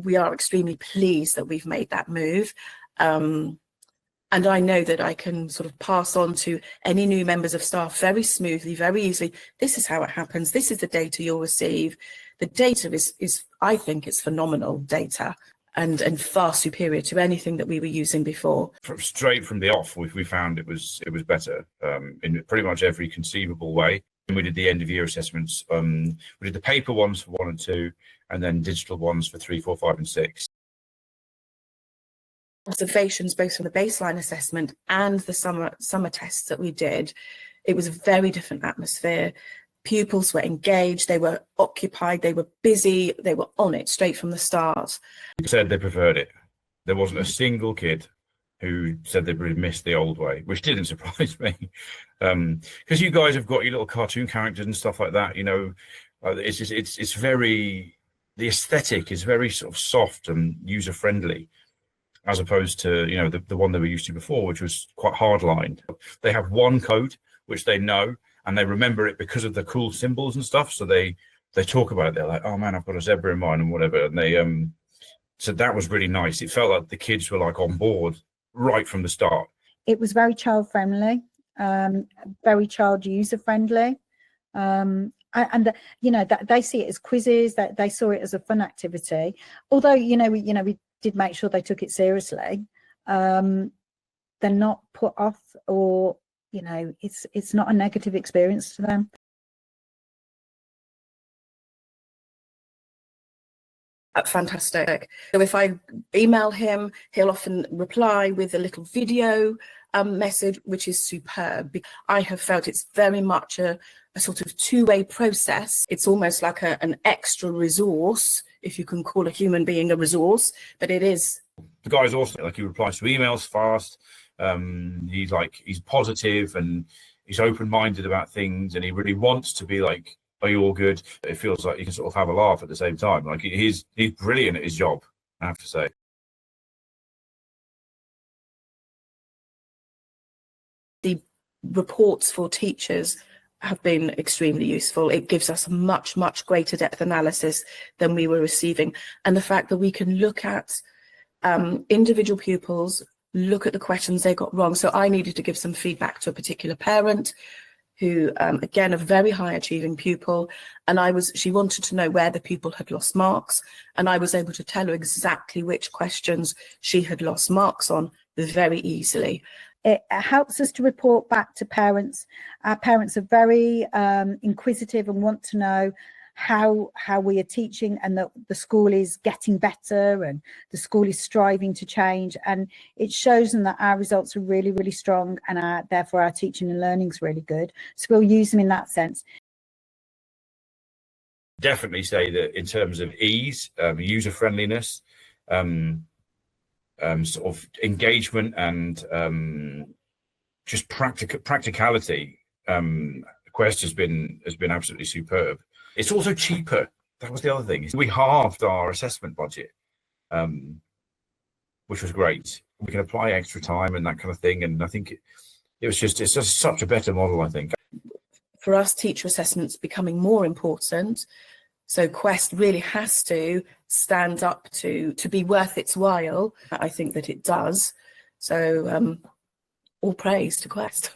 we are extremely pleased that we've made that move. And I know that I can sort of pass on to any new members of staff very smoothly, very easily. This is how it happens. This is the data you'll receive. The data is I think it's phenomenal data and far superior to anything that we were using before. Straight from the off, we found it was better in pretty much every conceivable way. And we did the end of year assessments. We did the paper ones for 1 and 2, and then digital ones for 3, 4, 5, and 6. Observations both from the baseline assessment and the summer tests that we did, it was a very different atmosphere. Pupils were engaged, they were occupied, they were busy, they were on it straight from the start. Said they preferred it. There wasn't a single kid who said they really missed the old way, which didn't surprise me, because you guys have got your little cartoon characters and stuff like that. You know, it's very, the aesthetic is very sort of soft and user friendly, as opposed to, you know, the one they were used to before, which was quite hard-lined. They have one code, which they know, and they remember it because of the cool symbols and stuff. So they talk about it. They're like, oh man, I've got a zebra in mind and whatever. And they, so that was really nice. It felt like the kids were like on board right from the start. It was very child-friendly, very child user-friendly. And you know, that they see it as quizzes, that they saw it as a fun activity. Although, you know, we did make sure they took it seriously. They're not put off, or, you know, it's not a negative experience to them. Fantastic. So if I email him, he'll often reply with a little video message, which is superb. I have felt it's very much a sort of two-way process. It's almost like an extra resource, if you can call a human being a resource, but it is. The guy's also like, he replies to emails fast. He's positive and he's open-minded about things, and he really wants to be like, are you all good? It feels like you can sort of have a laugh at the same time. Like he's brilliant at his job, I have to say. The reports for teachers have been extremely useful. It gives us much greater depth analysis than we were receiving. And the fact that we can look at individual pupils, look at the questions they got wrong. So I needed to give some feedback to a particular parent who, again, a very high achieving pupil. And she wanted to know where the pupil had lost marks. And I was able to tell her exactly which questions she had lost marks on very easily. It helps us to report back to parents. Our parents are very inquisitive and want to know how we are teaching, and that the school is getting better and the school is striving to change. And it shows them that our results are really strong, and therefore our teaching and learning is really good. So we'll use them in that sense. Definitely say that in terms of ease, user friendliness, sort of engagement, and just practicality, Quest has been absolutely superb. It's also cheaper. That was the other thing. We halved our assessment budget, which was great. We can apply extra time and that kind of thing. And I think it's just such a better model, I think. For us, teacher assessment's becoming more important. So Quest really has to stand up to be worth its while. I think that it does. So all praise to Quest.